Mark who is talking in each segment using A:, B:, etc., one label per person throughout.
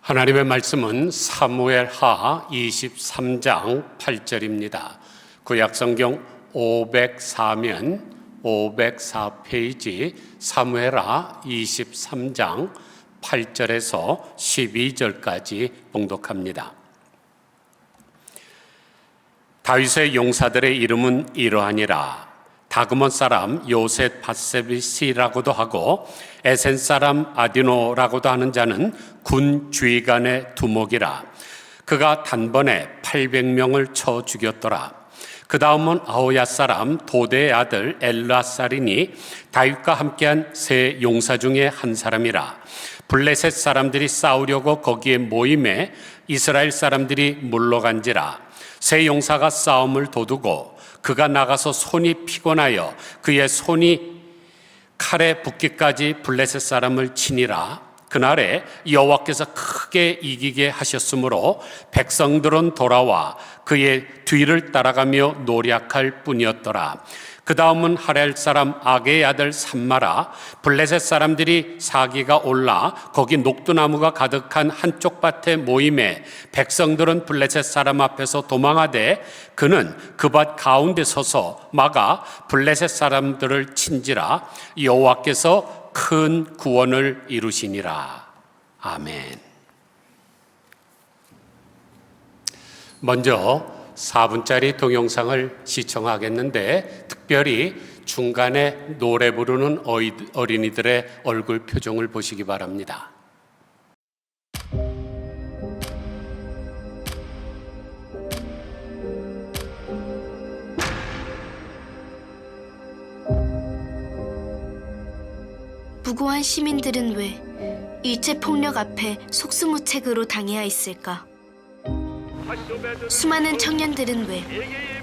A: 하나님의 말씀은 사무엘하 23장 8절입니다. 구약성경 504면 504페이지 사무엘하 23장 8절에서 12절까지 봉독합니다. 다윗의 용사들의 이름은 이러하니라. 다그몬 사람 요셋 바세비시라고도 하고 에센 사람 아디노라고도 하는 자는 군 주의관의 두목이라. 그가 단번에 800명을 쳐 죽였더라. 그 다음은 아호야 사람 도대의 아들 엘라살이니 다윗과 함께한 세 용사 중에 한 사람이라. 블레셋 사람들이 싸우려고 거기에 모임에 이스라엘 사람들이 물러간지라. 세 용사가 싸움을 도두고 그가 나가서 손이 피곤하여 그의 손이 칼에 붙기까지 블레셋 사람을 치니라. 그날에 여호와께서 크게 이기게 하셨으므로 백성들은 돌아와 그의 뒤를 따라가며 노략할 뿐이었더라. 그 다음은 하렐 사람 아게의 아들 삼마라. 블레셋 사람들이 사기가 올라 거기 녹두나무가 가득한 한쪽 밭에 모임에 백성들은 블레셋 사람 앞에서 도망하되 그는 그 밭 가운데 서서 막아 블레셋 사람들을 친지라. 여호와께서 큰 구원을 이루시니라. 아멘. 먼저 4분짜리 동영상을 시청하겠는데 특별히 중간에 노래 부르는 어린이들의 얼굴 표정을 보시기 바랍니다.
B: 무고한 시민들은 왜 일제폭력 앞에 속수무책으로 당해야 했을까? 수많은 청년들은 왜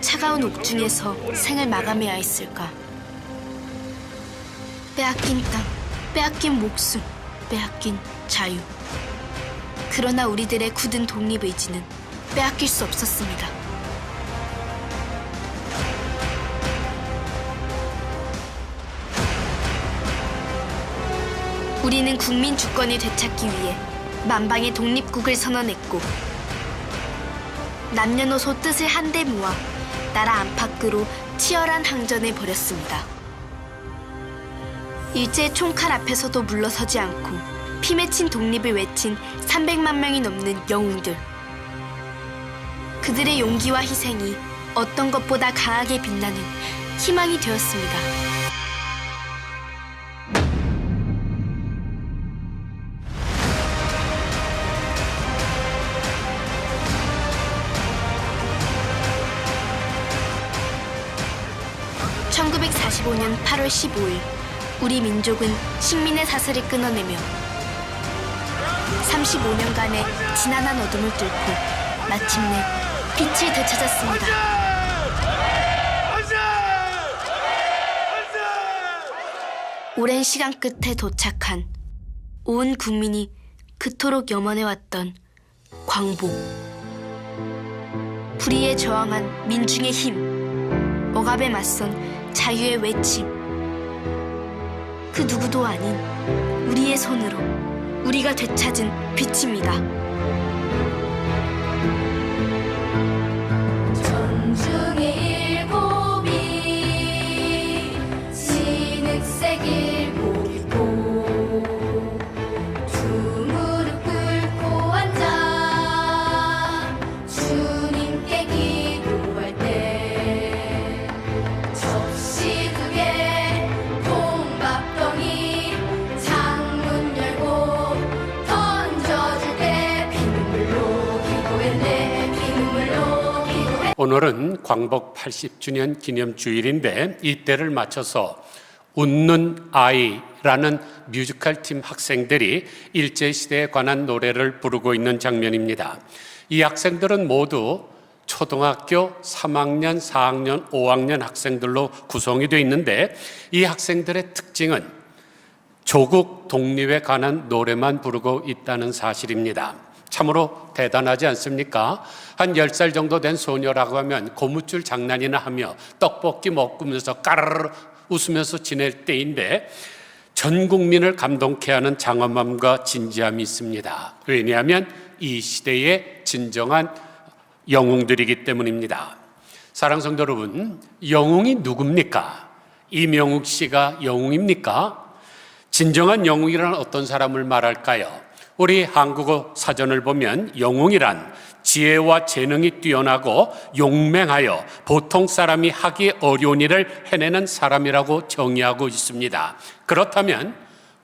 B: 차가운 옥중에서 생을 마감해야 했을까? 빼앗긴 땅, 빼앗긴 목숨, 빼앗긴 자유. 그러나 우리들의 굳은 독립의지는 빼앗길 수 없었습니다. 우리는 국민 주권을 되찾기 위해 만방의 독립국을 선언했고 남녀노소 뜻을 한데 모아 나라 안팎으로 치열한 항전을 벌였습니다. 일제의 총칼 앞에서도 물러서지 않고 피 맺힌 독립을 외친 300만 명이 넘는 영웅들. 그들의 용기와 희생이 어떤 것보다 강하게 빛나는 희망이 되었습니다. (1945년 8월 15일) 우리 민족은 식민의 사슬을 끊어내며 35년간의 지난한 어둠을 뚫고 마침내 빛을 되찾았습니다. 오랜 시간 끝에 도착한 온 국민이 그토록 염원해왔던 광복. 불의에 저항한 민중의 힘, 억압에 맞선 자유의 외침. 그 누구도 아닌 우리의 손으로 우리가 되찾은 빛입니다.
C: 전중의 일곱이 진흙색 일복 입고 두 무릎 꿇고 앉아 주님께 기도할 때 접시 두 개 통밥덩이 창문 열고 던져줄 때 피눈물로 기도했네. 피눈물로 기도했네.
A: 오늘은 광복 80주년 기념주일인데 이때를 맞춰서 웃는 아이라는 뮤지컬 팀 학생들이 일제시대에 관한 노래를 부르고 있는 장면입니다. 이 학생들은 모두 초등학교 3학년, 4학년, 5학년 학생들로 구성이 되어 있는데 이 학생들의 특징은 조국 독립에 관한 노래만 부르고 있다는 사실입니다. 참으로 대단하지 않습니까? 한 10살 정도 된 소녀라고 하면 고무줄 장난이나 하며 떡볶이 먹으면서 까르르 웃으면서 지낼 때인데 전 국민을 감동케 하는 장엄함과 진지함이 있습니다. 왜냐하면 이 시대의 진정한 영웅들이기 때문입니다. 사랑하는 성도 여러분, 영웅이 누굽니까? 이명욱 씨가 영웅입니까? 진정한 영웅이란 어떤 사람을 말할까요? 우리 한국어 사전을 보면 영웅이란 지혜와 재능이 뛰어나고 용맹하여 보통 사람이 하기 어려운 일을 해내는 사람이라고 정의하고 있습니다. 그렇다면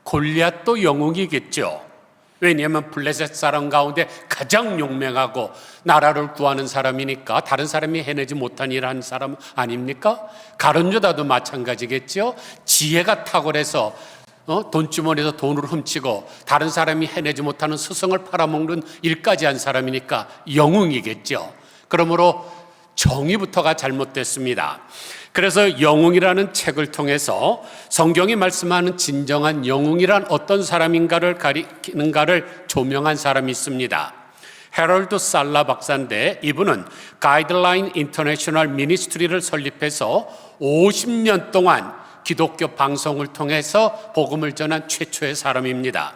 A: 골리앗도 영웅이겠죠. 왜냐하면 블레셋 사람 가운데 가장 용맹하고 나라를 구하는 사람이니까 다른 사람이 해내지 못한 일을 하는 사람 아닙니까? 가룟 유다도 마찬가지겠죠. 지혜가 탁월해서 돈주머니에서 돈을 훔치고 다른 사람이 해내지 못하는 스승을 팔아먹는 일까지 한 사람이니까 영웅이겠죠. 그러므로 정의부터가 잘못됐습니다. 그래서 영웅이라는 책을 통해서 성경이 말씀하는 진정한 영웅이란 어떤 사람인가를 가리키는가를 조명한 사람이 있습니다. 헤럴드 살라 박사인데 이분은 가이드라인 인터내셔널 미니스트리를 설립해서 50년 동안 기독교 방송을 통해서 복음을 전한 최초의 사람입니다.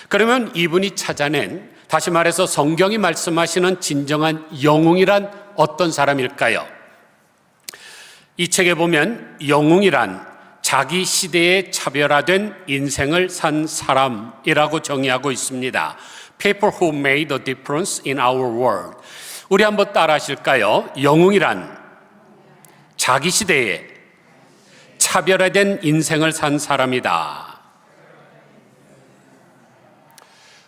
A: 그러면 이분이 찾아낸, 다시 말해서 성경이 말씀하시는 진정한 영웅이란 어떤 사람일까요? 이 책에 보면 영웅이란 자기 시대에 차별화된 인생을 산 사람이라고 정의하고 있습니다. People who made a difference in our world. 우리 한번 따라 하실까요? 영웅이란 자기 시대에 차별화된 인생을 산 사람이다.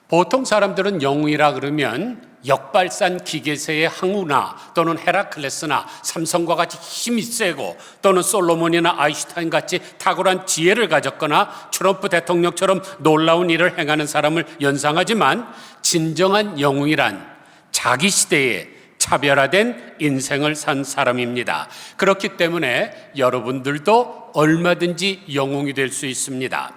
A: 보통 사람들은 영웅이라 그러면 역발산 기계세의 항우나 또는 헤라클레스나 삼성과 같이 힘이 세고 또는 솔로몬이나 아인슈타인 같이 탁월한 지혜를 가졌거나 트럼프 대통령처럼 놀라운 일을 행하는 사람을 연상하지만 진정한 영웅이란 자기 시대에 차별화된 인생을 산 사람입니다. 그렇기 때문에 여러분들도 얼마든지 영웅이 될 수 있습니다.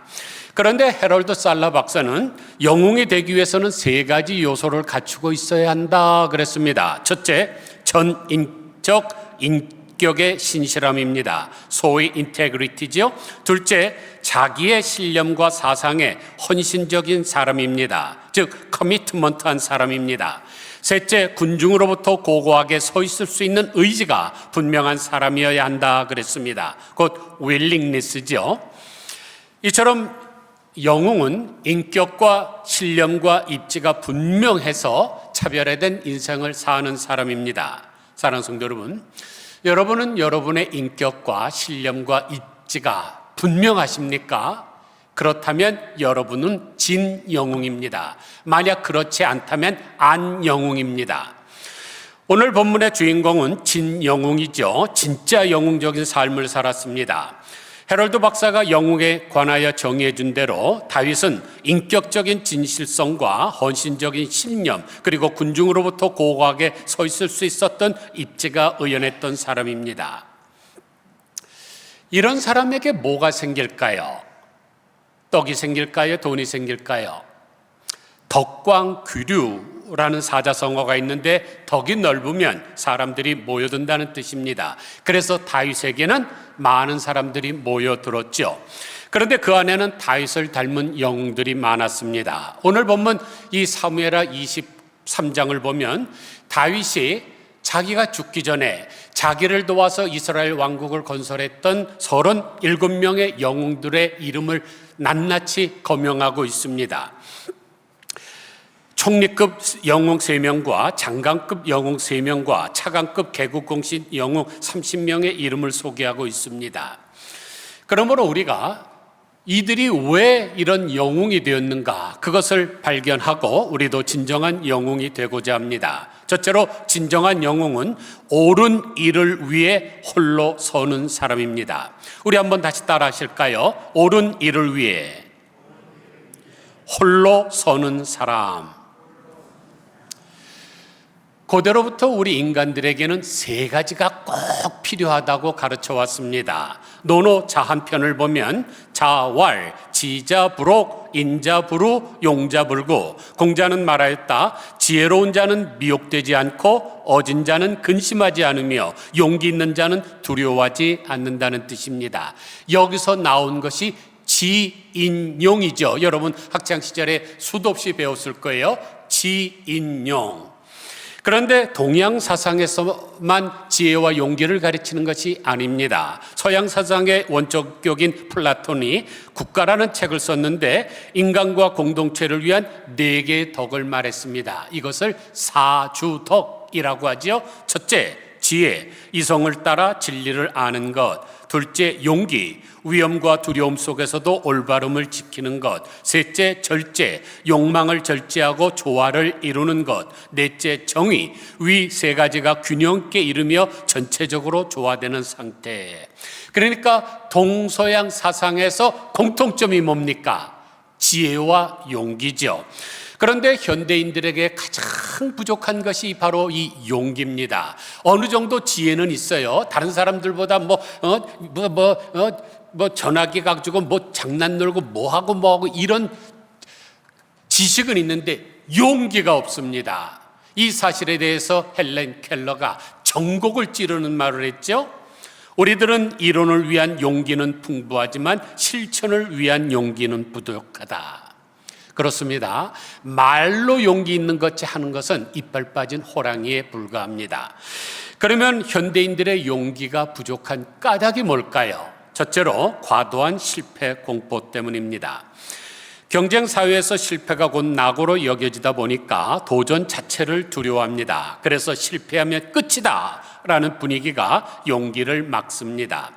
A: 그런데 헤럴드 살라 박사는 영웅이 되기 위해서는 3가지 요소를 갖추고 있어야 한다 그랬습니다. 첫째, 전인적 인격의 신실함입니다. 소위 인테그리티죠. 둘째, 자기의 신념과 사상에 헌신적인 사람입니다. 즉 커미트먼트한 사람입니다. 셋째, 군중으로부터 고고하게 서 있을 수 있는 의지가 분명한 사람이어야 한다 그랬습니다. 곧 willingness죠. 이처럼 영웅은 인격과 신념과 입지가 분명해서 차별화된 인생을 사는 사람입니다. 사랑하는 성도 여러분, 여러분은 여러분의 인격과 신념과 입지가 분명하십니까? 그렇다면 여러분은 진영웅입니다. 만약 그렇지 않다면 안영웅입니다. 오늘 본문의 주인공은 진영웅이죠. 진짜 영웅적인 삶을 살았습니다. 헤럴드 박사가 영웅에 관하여 정의해 준 대로 다윗은 인격적인 진실성과 헌신적인 신념 그리고 군중으로부터 고고하게 서 있을 수 있었던 입지가 의연했던 사람입니다. 이런 사람에게 뭐가 생길까요? 떡이 생길까요? 돈이 생길까요? 덕광규류라는 사자성어가 있는데 덕이 넓으면 사람들이 모여든다는 뜻입니다. 그래서 다윗에게는 많은 사람들이 모여들었죠. 그런데 그 안에는 다윗을 닮은 영웅들이 많았습니다. 오늘 본문 이 사무엘하 23장을 보면 다윗이 자기가 죽기 전에 자기를 도와서 이스라엘 왕국을 건설했던 37명의 영웅들의 이름을 낱낱이 거명하고 있습니다. 총리급 영웅 3명과 장관급 영웅 3명과 차관급 개국공신 영웅 30명의 이름을 소개하고 있습니다. 그러므로 우리가 이들이 왜 이런 영웅이 되었는가 그것을 발견하고 우리도 진정한 영웅이 되고자 합니다. 첫째로 진정한 영웅은 옳은 일을 위해 홀로 서는 사람입니다. 우리 한번 다시 따라 하실까요? 옳은 일을 위해 홀로 서는 사람. 고대로부터 우리 인간들에게는 3가지가 꼭 필요하다고 가르쳐 왔습니다. 노노 자 한 편을 보면 자왈, 지자부록, 인자부루, 용자불구. 공자는 말하였다. 지혜로운 자는 미혹되지 않고 어진 자는 근심하지 않으며 용기 있는 자는 두려워하지 않는다는 뜻입니다. 여기서 나온 것이 지인용이죠. 여러분 학창 시절에 수도 없이 배웠을 거예요. 지인용. 그런데 동양 사상에서만 지혜와 용기를 가르치는 것이 아닙니다. 서양 사상의 원조격인 플라톤이 국가라는 책을 썼는데 인간과 공동체를 위한 4개의 덕을 말했습니다. 이것을 사주덕이라고 하죠. 첫째, 지혜, 이성을 따라 진리를 아는 것. 둘째, 용기, 위험과 두려움 속에서도 올바름을 지키는 것. 셋째, 절제, 욕망을 절제하고 조화를 이루는 것. 넷째, 정의, 위 3가지가 균형 있게 이루며 전체적으로 조화되는 상태. 그러니까 동서양 사상에서 공통점이 뭡니까? 지혜와 용기죠. 그런데 현대인들에게 가장 부족한 것이 바로 이 용기입니다. 어느 정도 지혜는 있어요. 다른 사람들보다 전화기 가지고 장난 놀고 뭐하고 이런 지식은 있는데 용기가 없습니다. 이 사실에 대해서 헬렌 켈러가 전곡을 찌르는 말을 했죠. 우리들은 이론을 위한 용기는 풍부하지만 실천을 위한 용기는 부족하다. 그렇습니다. 말로 용기 있는 것이 하는 것은 이빨 빠진 호랑이에 불과합니다. 그러면 현대인들의 용기가 부족한 까닭이 뭘까요? 첫째로 과도한 실패 공포 때문입니다. 경쟁 사회에서 실패가 곧 낙오로 여겨지다 보니까 도전 자체를 두려워합니다. 그래서 실패하면 끝이다 라는 분위기가 용기를 막습니다.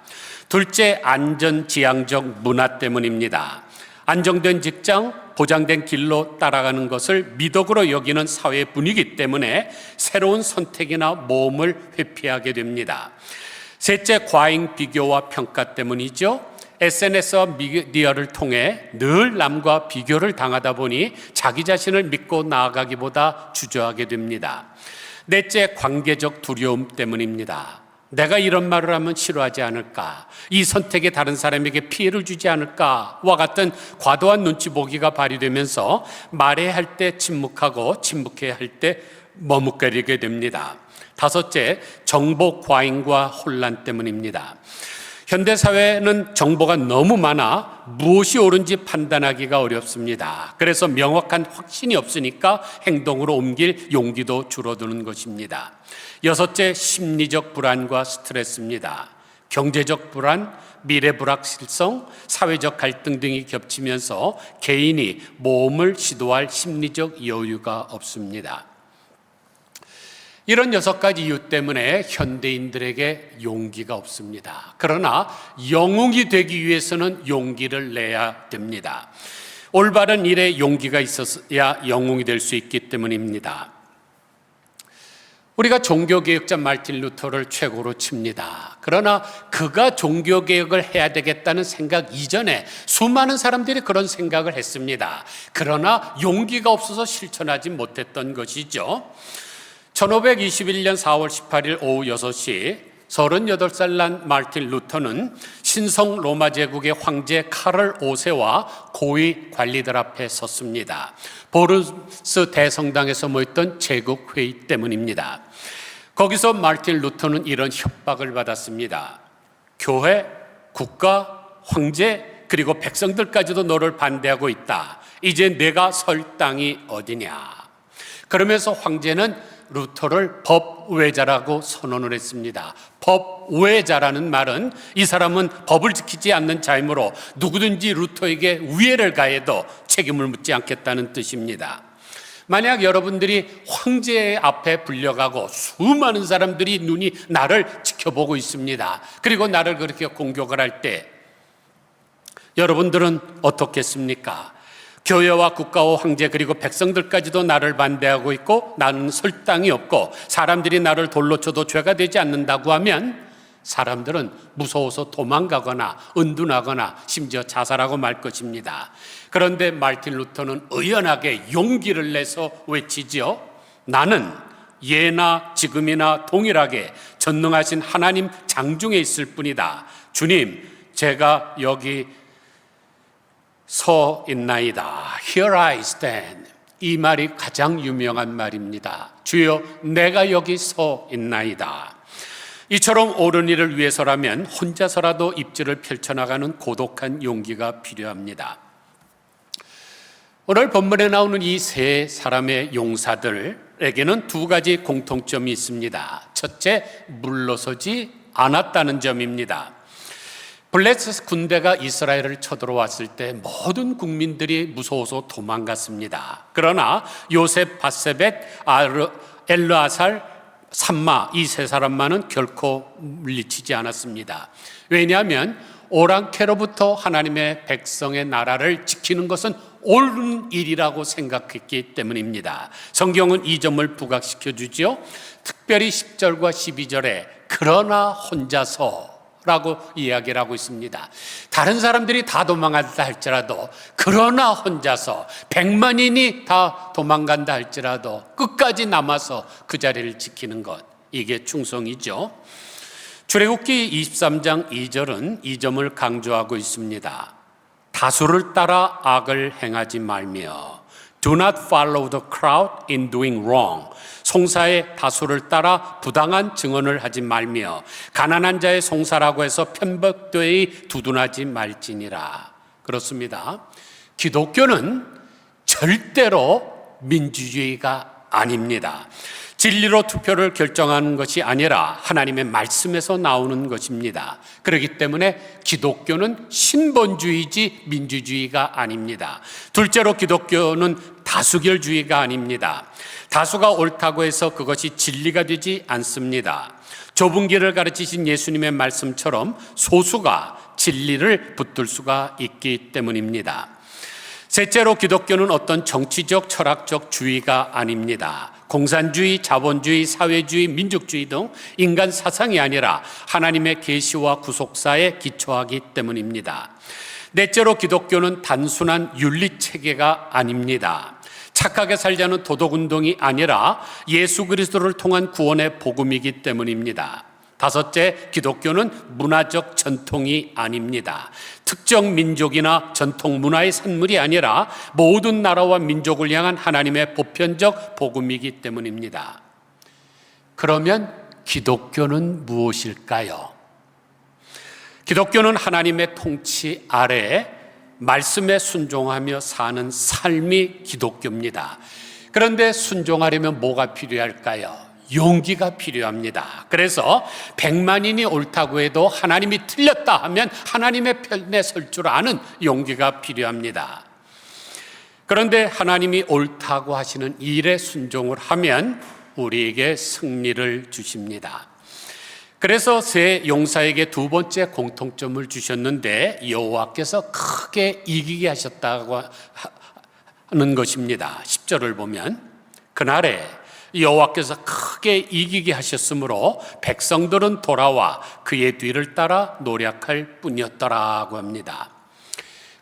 A: 둘째, 안전지향적 문화 때문입니다. 안정된 직장, 보장된 길로 따라가는 것을 미덕으로 여기는 사회 분위기 때문에 새로운 선택이나 모험을 회피하게 됩니다. 셋째, 과잉 비교와 평가 때문이죠. SNS와 미디어를 통해 늘 남과 비교를 당하다 보니 자기 자신을 믿고 나아가기보다 주저하게 됩니다. 넷째, 관계적 두려움 때문입니다. 내가 이런 말을 하면 싫어하지 않을까? 이 선택에 다른 사람에게 피해를 주지 않을까와 같은 과도한 눈치 보기가 발휘되면서 말해야 할 때 침묵하고 침묵해야 할 때 머뭇거리게 됩니다. 다섯째, 정보 과잉과 혼란 때문입니다. 현대사회는 정보가 너무 많아 무엇이 옳은지 판단하기가 어렵습니다. 그래서 명확한 확신이 없으니까 행동으로 옮길 용기도 줄어드는 것입니다. 여섯째, 심리적 불안과 스트레스입니다. 경제적 불안, 미래 불확실성, 사회적 갈등 등이 겹치면서 개인이 모험을 시도할 심리적 여유가 없습니다. 이런 6가지 이유 때문에 현대인들에게 용기가 없습니다. 그러나 영웅이 되기 위해서는 용기를 내야 됩니다. 올바른 일에 용기가 있어야 영웅이 될 수 있기 때문입니다. 우리가 종교개혁자 마르틴 루터를 최고로 칩니다. 그러나 그가 종교개혁을 해야 되겠다는 생각 이전에 수많은 사람들이 그런 생각을 했습니다. 그러나 용기가 없어서 실천하지 못했던 것이죠. 1521년 4월 18일 오후 6시 38살 난 마르틴 루터는 신성 로마 제국의 황제 카를 5세와 고위 관리들 앞에 섰습니다. 보르스 대성당에서 모였던 제국 회의 때문입니다. 거기서 마르틴 루터는 이런 협박을 받았습니다. 교회, 국가, 황제 그리고 백성들까지도 너를 반대하고 있다. 이제 내가 설 땅이 어디냐. 그러면서 황제는 루터를 법외자라고 선언을 했습니다. 법외자라는 말은 이 사람은 법을 지키지 않는 자이므로 누구든지 루터에게 위해를 가해도 책임을 묻지 않겠다는 뜻입니다. 만약 여러분들이 황제 앞에 불려가고 수많은 사람들이 눈이 나를 지켜보고 있습니다. 그리고 나를 그렇게 공격을 할 때 여러분들은 어떻겠습니까? 교회와 국가와 황제 그리고 백성들까지도 나를 반대하고 있고 나는 설 땅이 없고 사람들이 나를 돌로 쳐도 죄가 되지 않는다고 하면 사람들은 무서워서 도망가거나 은둔하거나 심지어 자살하고 말 것입니다. 그런데 마르틴 루터는 의연하게 용기를 내서 외치지요. 나는 예나 지금이나 동일하게 전능하신 하나님 장중에 있을 뿐이다. 주님, 제가 여기 서 있나이다. Here I stand. 이 말이 가장 유명한 말입니다. 주여, 내가 여기 서 있나이다. 이처럼 옳은 일을 위해서라면 혼자서라도 입지를 펼쳐나가는 고독한 용기가 필요합니다. 오늘 본문에 나오는 이 세 사람의 용사들에게는 두 가지 공통점이 있습니다. 첫째, 물러서지 않았다는 점입니다. 블레셋 군대가 이스라엘을 쳐들어왔을 때 모든 국민들이 무서워서 도망갔습니다. 그러나 요셉, 바세벳, 엘르아살, 삼마 이 세 사람만은 결코 물리치지 않았습니다. 왜냐하면 오랑캐로부터 하나님의 백성의 나라를 지키는 것은 옳은 일이라고 생각했기 때문입니다. 성경은 이 점을 부각시켜 주죠. 특별히 10절과 12절에 그러나 혼자서 라고 이야기를 하고 있습니다. 다른 사람들이 다 도망간다 할지라도 그러나 혼자서 100만인이 다 도망간다 할지라도 끝까지 남아서 그 자리를 지키는 것, 이게 충성이죠. 출애굽기 23장 2절은 이 점을 강조하고 있습니다. 다수를 따라 악을 행하지 말며 Do not follow the crowd in doing wrong. 송사의 다수를 따라 부당한 증언을 하지 말며 가난한 자의 송사라고 해서 편법되이 두둔하지 말지니라. 그렇습니다. 기독교는 절대로 민주주의가 아닙니다. 진리로 투표를 결정하는 것이 아니라 하나님의 말씀에서 나오는 것입니다. 그렇기 때문에 기독교는 신본주의지 민주주의가 아닙니다. 둘째로 기독교는 다수결주의가 아닙니다. 다수가 옳다고 해서 그것이 진리가 되지 않습니다. 좁은 길을 가르치신 예수님의 말씀처럼 소수가 진리를 붙들 수가 있기 때문입니다. 셋째로 기독교는 어떤 정치적, 철학적 주의가 아닙니다. 공산주의, 자본주의, 사회주의, 민족주의 등 인간 사상이 아니라 하나님의 계시와 구속사에 기초하기 때문입니다. 넷째로 기독교는 단순한 윤리체계가 아닙니다. 착하게 살자는 도덕운동이 아니라 예수 그리스도를 통한 구원의 복음이기 때문입니다. 다섯째, 기독교는 문화적 전통이 아닙니다. 특정 민족이나 전통 문화의 산물이 아니라 모든 나라와 민족을 향한 하나님의 보편적 복음이기 때문입니다. 그러면 기독교는 무엇일까요? 기독교는 하나님의 통치 아래 말씀에 순종하며 사는 삶이 기독교입니다. 그런데 순종하려면 뭐가 필요할까요? 용기가 필요합니다. 그래서 100만인이 옳다고 해도 하나님이 틀렸다 하면 하나님의 편에 설 줄 아는 용기가 필요합니다. 그런데 하나님이 옳다고 하시는 일에 순종을 하면 우리에게 승리를 주십니다. 그래서 세 용사에게 두 번째 공통점을 주셨는데 여호와께서 크게 이기게 하셨다고 하는 것입니다. 10절을 보면 그날에 여호와께서 크게 이기게 하셨으므로 백성들은 돌아와 그의 뒤를 따라 노력할 뿐이었더라고 합니다.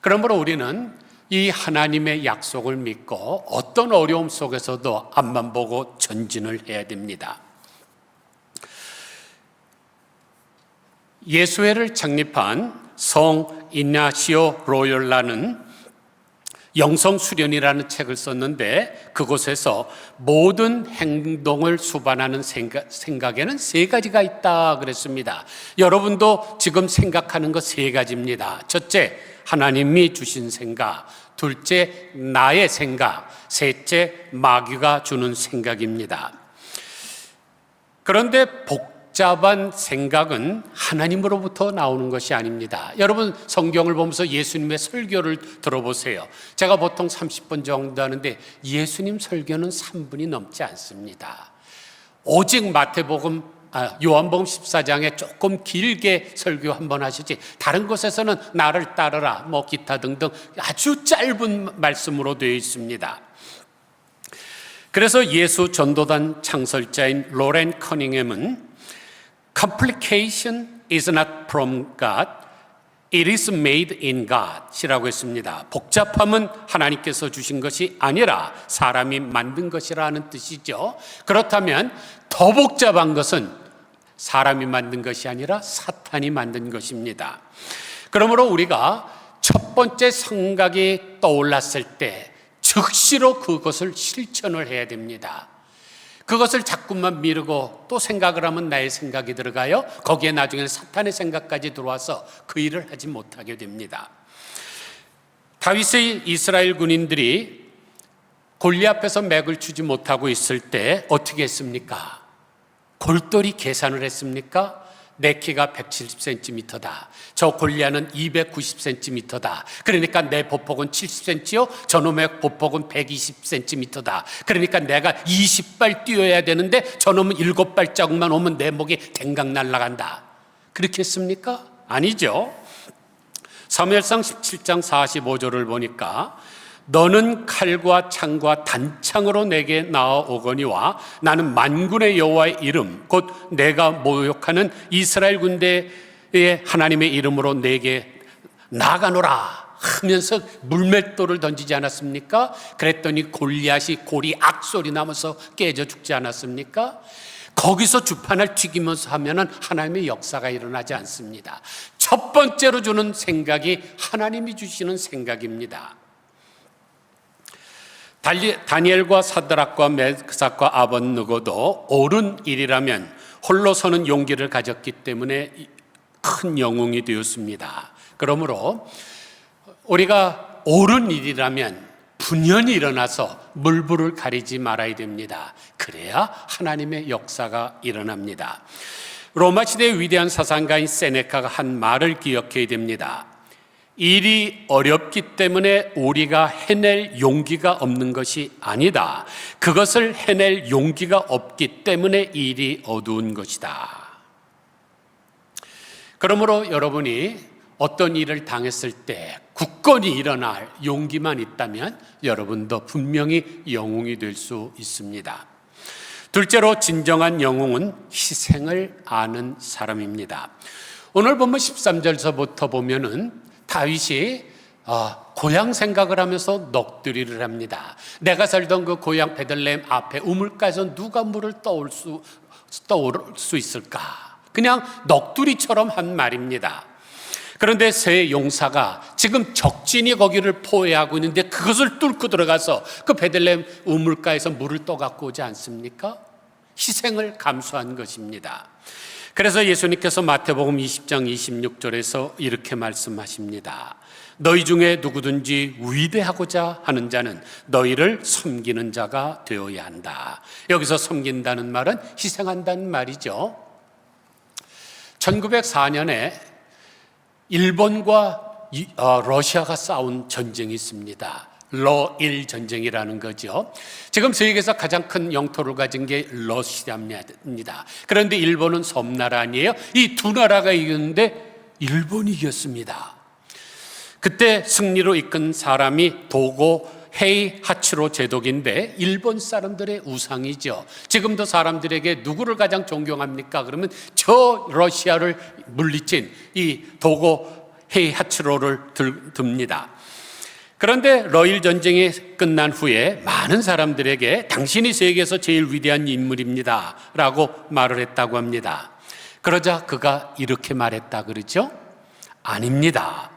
A: 그러므로 우리는 이 하나님의 약속을 믿고 어떤 어려움 속에서도 앞만 보고 전진을 해야 됩니다. 예수회를 창립한 성 이나시오 로욜라는 영성수련이라는 책을 썼는데 그곳에서 모든 행동을 수반하는 생각에는 세 가지가 있다 그랬습니다. 여러분도 지금 생각하는 것 세 가지입니다. 첫째, 하나님이 주신 생각. 둘째, 나의 생각. 셋째, 마귀가 주는 생각입니다. 그런데 복잡한 생각은 하나님으로부터 나오는 것이 아닙니다. 여러분 성경을 보면서 예수님의 설교를 들어보세요. 제가 보통 30분 정도 하는데 예수님 설교는 3분이 넘지 않습니다. 오직 요한복음 14장에 조금 길게 설교 한번 하시지 다른 곳에서는 나를 따르라 기타 등등 아주 짧은 말씀으로 되어 있습니다. 그래서 예수 전도단 창설자인 로렌 커닝햄은 Complication is not from God, it is made in God 이라고 했습니다. 복잡함은 하나님께서 주신 것이 아니라 사람이 만든 것이라는 뜻이죠. 그렇다면 더 복잡한 것은 사람이 만든 것이 아니라 사탄이 만든 것입니다. 그러므로 우리가 첫 번째 생각이 떠올랐을 때 즉시로 그것을 실천을 해야 됩니다. 그것을 자꾸만 미루고 또 생각을 하면 나의 생각이 들어가요. 거기에 나중에는 사탄의 생각까지 들어와서 그 일을 하지 못하게 됩니다. 다윗의 이스라엘 군인들이 골리앗 앞에서 맥을 추지 못하고 있을 때 어떻게 했습니까? 골똘히 계산을 했습니까? 내 키가 170cm다. 저 골리앗은 290cm다. 그러니까 내 보폭은 70cm요. 저놈의 보폭은 120cm다. 그러니까 내가 20발 뛰어야 되는데 저놈은 7발자국만 오면 내 목이 댕강 날아간다. 그렇게 했습니까? 아니죠. 사무엘상 17장 45절을 보니까 너는 칼과 창과 단창으로 내게 나아오거니와 나는 만군의 여호와의 이름 곧 내가 모욕하는 이스라엘 군대의 하나님의 이름으로 내게 나아가노라 하면서 물맷돌을 던지지 않았습니까? 그랬더니 골리앗이 골이 악소리 나면서 깨져 죽지 않았습니까? 거기서 주판을 튀기면서 하면은 하나님의 역사가 일어나지 않습니다. 첫 번째로 주는 생각이 하나님이 주시는 생각입니다. 다니엘과 사드락과 메삭과 아벳느고도 옳은 일이라면 홀로 서는 용기를 가졌기 때문에 큰 영웅이 되었습니다. 그러므로 우리가 옳은 일이라면 분연히 일어나서 물불을 가리지 말아야 됩니다. 그래야 하나님의 역사가 일어납니다. 로마 시대의 위대한 사상가인 세네카가 한 말을 기억해야 됩니다. 일이 어렵기 때문에 우리가 해낼 용기가 없는 것이 아니다. 그것을 해낼 용기가 없기 때문에 일이 어두운 것이다. 그러므로 여러분이 어떤 일을 당했을 때 굳건히 일어날 용기만 있다면 여러분도 분명히 영웅이 될 수 있습니다. 둘째로 진정한 영웅은 희생을 아는 사람입니다. 오늘 보면 13절서부터 보면은 다윗이 고향 생각을 하면서 넋두리를 합니다. 내가 살던 그 고향 베들레헴 앞에 우물가에서 누가 물을 떠올 수 있을까? 그냥 넋두리처럼 한 말입니다. 그런데 세 용사가 지금 적진이 거기를 포위하고 있는데 그것을 뚫고 들어가서 그 베들레헴 우물가에서 물을 떠갖고 오지 않습니까? 희생을 감수한 것입니다. 그래서 예수님께서 마태복음 20장 26절에서 이렇게 말씀하십니다. 너희 중에 누구든지 위대하고자 하는 자는 너희를 섬기는 자가 되어야 한다. 여기서 섬긴다는 말은 희생한다는 말이죠. 1904년에 일본과 러시아가 싸운 전쟁이 있습니다. 러일 전쟁이라는 거죠. 지금 세계에서 가장 큰 영토를 가진 게 러시아입니다. 그런데 일본은 섬나라 아니에요? 이 두 나라가 이겼는데 일본이 이겼습니다. 그때 승리로 이끈 사람이 도고 헤이하치로 제독인데 일본 사람들의 우상이죠. 지금도 사람들에게 누구를 가장 존경합니까? 그러면 저 러시아를 물리친 이 도고 헤이하치로를 듭니다. 그런데 러일 전쟁이 끝난 후에 많은 사람들에게 당신이 세계에서 제일 위대한 인물입니다 라고 말을 했다고 합니다. 그러자 그가 이렇게 말했다 그러죠? 아닙니다.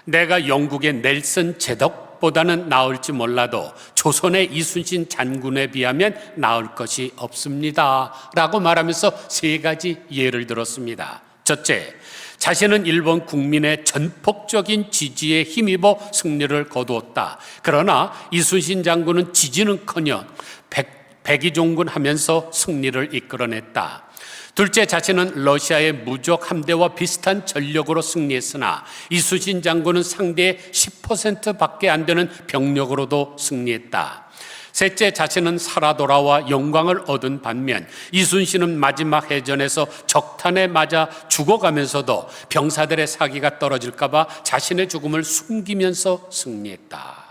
A: 내가 영국의 넬슨 제독보다는 나을지 몰라도 조선의 이순신 장군에 비하면 나을 것이 없습니다 라고 말하면서 세 가지 예를 들었습니다. 첫째, 자신은 일본 국민의 전폭적인 지지에 힘입어 승리를 거두었다. 그러나 이순신 장군은 지지는커녕 백의종군 하면서 승리를 이끌어냈다. 둘째, 자신은 러시아의 무적 함대와 비슷한 전력으로 승리했으나 이순신 장군은 상대의 10%밖에 안 되는 병력으로도 승리했다. 셋째, 자신은 살아 돌아와 영광을 얻은 반면 이순신은 마지막 해전에서 적탄에 맞아 죽어가면서도 병사들의 사기가 떨어질까 봐 자신의 죽음을 숨기면서 승리했다.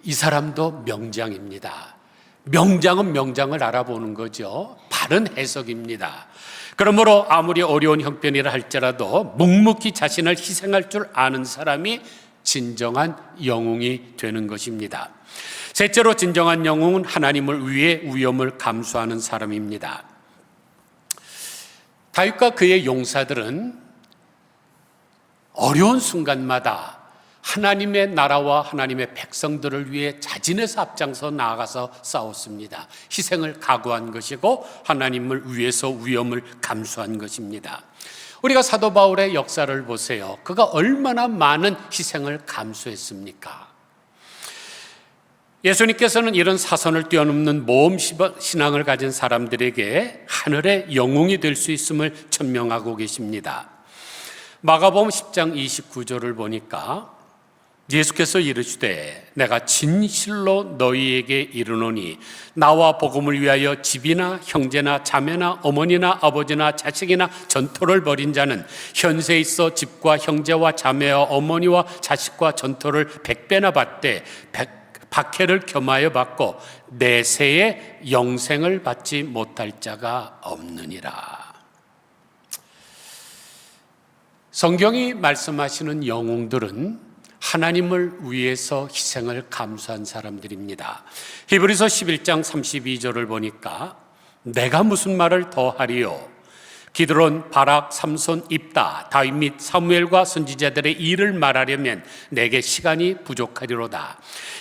A: 이 사람도 명장입니다. 명장은 명장을 알아보는 거죠. 바른 해석입니다. 그러므로 아무리 어려운 형편이라 할지라도 묵묵히 자신을 희생할 줄 아는 사람이 진정한 영웅이 되는 것입니다. 셋째로 진정한 영웅은 하나님을 위해 위험을 감수하는 사람입니다. 다윗과 그의 용사들은 어려운 순간마다 하나님의 나라와 하나님의 백성들을 위해 자진해서 앞장서 나아가서 싸웠습니다. 희생을 각오한 것이고 하나님을 위해서 위험을 감수한 것입니다. 우리가 사도 바울의 역사를 보세요. 그가 얼마나 많은 희생을 감수했습니까? 예수님께서는 이런 사선을 뛰어넘는 모험 신앙을 가진 사람들에게 하늘의 영웅이 될 수 있음을 천명하고 계십니다. 마가복음 10장 29절을 보니까 예수께서 이르시되 내가 진실로 너희에게 이르노니 나와 복음을 위하여 집이나 형제나 자매나 어머니나 아버지나 자식이나 전토를 벌인 자는 현세에 있어 집과 형제와 자매와 어머니와 자식과 전토를 100배나 받되 박해를 겸하여 받고 내세에 영생을 받지 못할 자가 없느니라. 성경이 말씀하시는 영웅들은 하나님을 위해서 희생을 감수한 사람들입니다. 히브리서 11장 32절을 보니까 내가 무슨 말을 더 하리요? 기드론, 바락, 삼손, 입다, 다윗 및 사무엘과 선지자들의 일을 말하려면 내게 시간이 부족하리로다.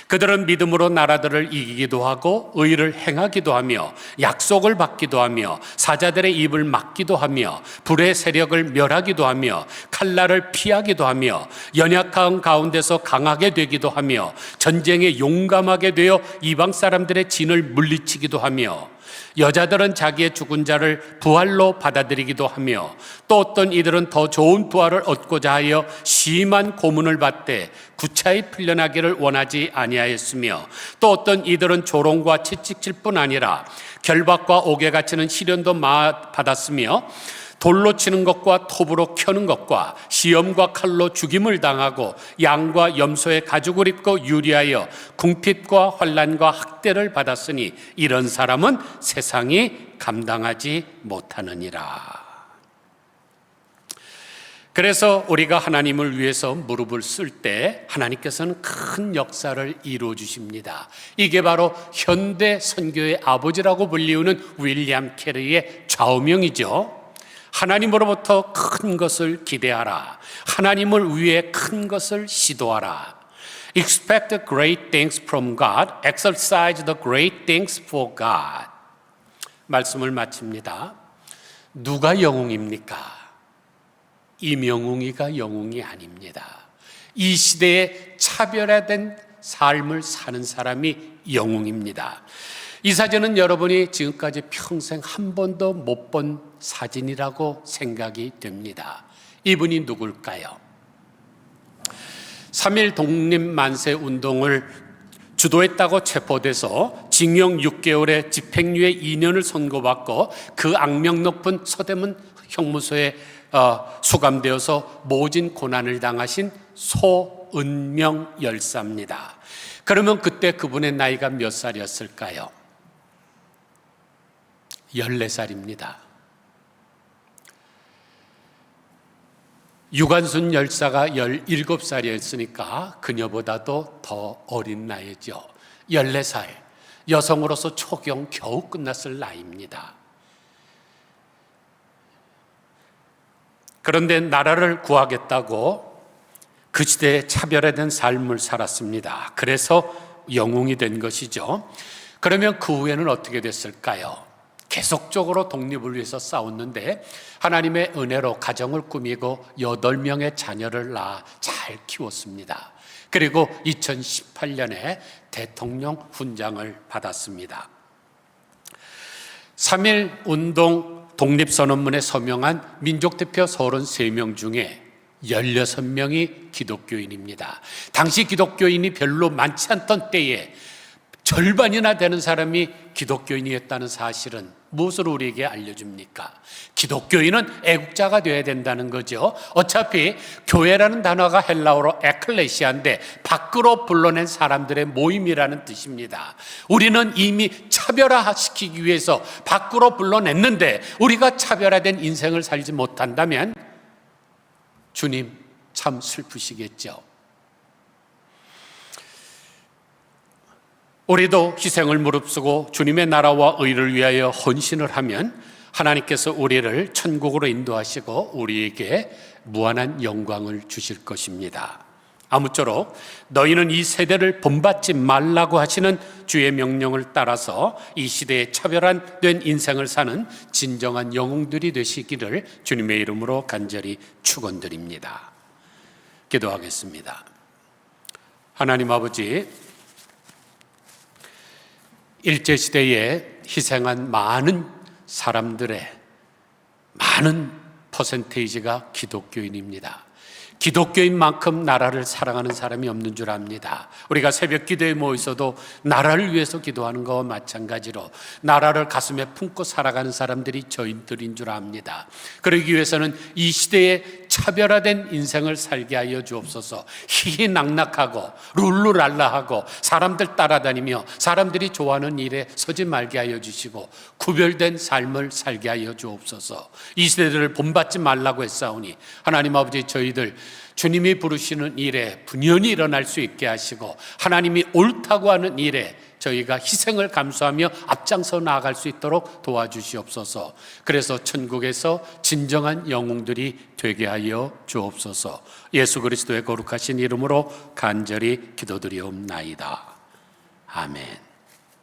A: 그들은 믿음으로 나라들을 이기기도 하고 의를 행하기도 하며 약속을 받기도 하며 사자들의 입을 막기도 하며 불의 세력을 멸하기도 하며 칼날을 피하기도 하며 연약한 가운데서 강하게 되기도 하며 전쟁에 용감하게 되어 이방 사람들의 진을 물리치기도 하며 여자들은 자기의 죽은 자를 부활로 받아들이기도 하며 또 어떤 이들은 더 좋은 부활을 얻고자 하여 심한 고문을 받되 구차히 풀려나기를 원하지 아니하였으며 또 어떤 이들은 조롱과 채찍질 뿐 아니라 결박과 옥에 갇히는 시련도 받았으며 돌로 치는 것과 톱으로 켜는 것과 시험과 칼로 죽임을 당하고 양과 염소의 가죽을 입고 유리하여 궁핍과 환난과 학대를 받았으니 이런 사람은 세상이 감당하지 못하느니라. 그래서 우리가 하나님을 위해서 무릎을 쓸 때 하나님께서는 큰 역사를 이루어 주십니다. 이게 바로 현대 선교의 아버지라고 불리우는 윌리엄 캐리의 좌우명이죠. 하나님으로부터 큰 것을 기대하라. 하나님을 위해 큰 것을 시도하라. Expect great things from God. Exercise the great things for God. 말씀을 마칩니다. 누가 영웅입니까? 임영웅이가 영웅이 아닙니다. 이 시대에 차별화된 삶을 사는 사람이 영웅입니다. 이 사진은 여러분이 지금까지 평생 한 번도 못 본 사진이라고 생각이 됩니다. 이분이 누굴까요? 3.1 독립만세 운동을 주도했다고 체포돼서 징역 6개월에 집행유예 2년을 선고받고 그 악명 높은 서대문 형무소에 수감되어서 모진 고난을 당하신 소은명 열사입니다. 그러면 그때 그분의 나이가 몇 살이었을까요? 14살입니다. 유관순 열사가 17살이었으니까 그녀보다도 더 어린 나이죠. 14살, 여성으로서 초경 겨우 끝났을 나이입니다. 그런데 나라를 구하겠다고 그 시대에 차별화된 삶을 살았습니다. 그래서 영웅이 된 것이죠. 그러면 그 후에는 어떻게 됐을까요? 계속적으로 독립을 위해서 싸웠는데 하나님의 은혜로 가정을 꾸미고 8명의 자녀를 낳아 잘 키웠습니다. 그리고 2018년에 대통령 훈장을 받았습니다. 3.1 운동 독립선언문에 서명한 민족대표 33명 중에 16명이 기독교인입니다. 당시 기독교인이 별로 많지 않던 때에 절반이나 되는 사람이 기독교인이었다는 사실은 무엇을 우리에게 알려줍니까? 기독교인은 애국자가 되어야 된다는 거죠. 어차피 교회라는 단어가 헬라어로 에클레시아인데 밖으로 불러낸 사람들의 모임이라는 뜻입니다. 우리는 이미 차별화시키기 위해서 밖으로 불러냈는데 우리가 차별화된 인생을 살지 못한다면 주님 참 슬프시겠죠. 우리도 희생을 무릅쓰고 주님의 나라와 의를 위하여 헌신을 하면 하나님께서 우리를 천국으로 인도하시고 우리에게 무한한 영광을 주실 것입니다. 아무쪼록 너희는 이 세대를 본받지 말라고 하시는 주의 명령을 따라서 이 시대에 차별화된 인생을 사는 진정한 영웅들이 되시기를 주님의 이름으로 간절히 축원드립니다. 기도하겠습니다. 하나님 아버지, 일제시대에 희생한 많은 사람들의 많은 퍼센테이지가 기독교인입니다. 기독교인만큼 나라를 사랑하는 사람이 없는 줄 압니다. 우리가 새벽 기도에 모여 있어도 나라를 위해서 기도하는 것과 마찬가지로 나라를 가슴에 품고 살아가는 사람들이 저희들인 줄 압니다. 그러기 위해서는 이 시대에 차별화된 인생을 살게 하여 주옵소서. 희희낙낙하고 룰루랄라하고 사람들 따라다니며 사람들이 좋아하는 일에 서지 말게 하여 주시고 구별된 삶을 살게 하여 주옵소서. 이 시대를 본받지 말라고 했사오니 하나님 아버지, 저희들 주님이 부르시는 일에 분연히 일어날 수 있게 하시고 하나님이 옳다고 하는 일에 저희가 희생을 감수하며 앞장서 나아갈 수 있도록 도와주시옵소서. 그래서 천국에서 진정한 영웅들이 되게 하여 주옵소서. 예수 그리스도의 거룩하신 이름으로 간절히 기도드리옵나이다. 아멘.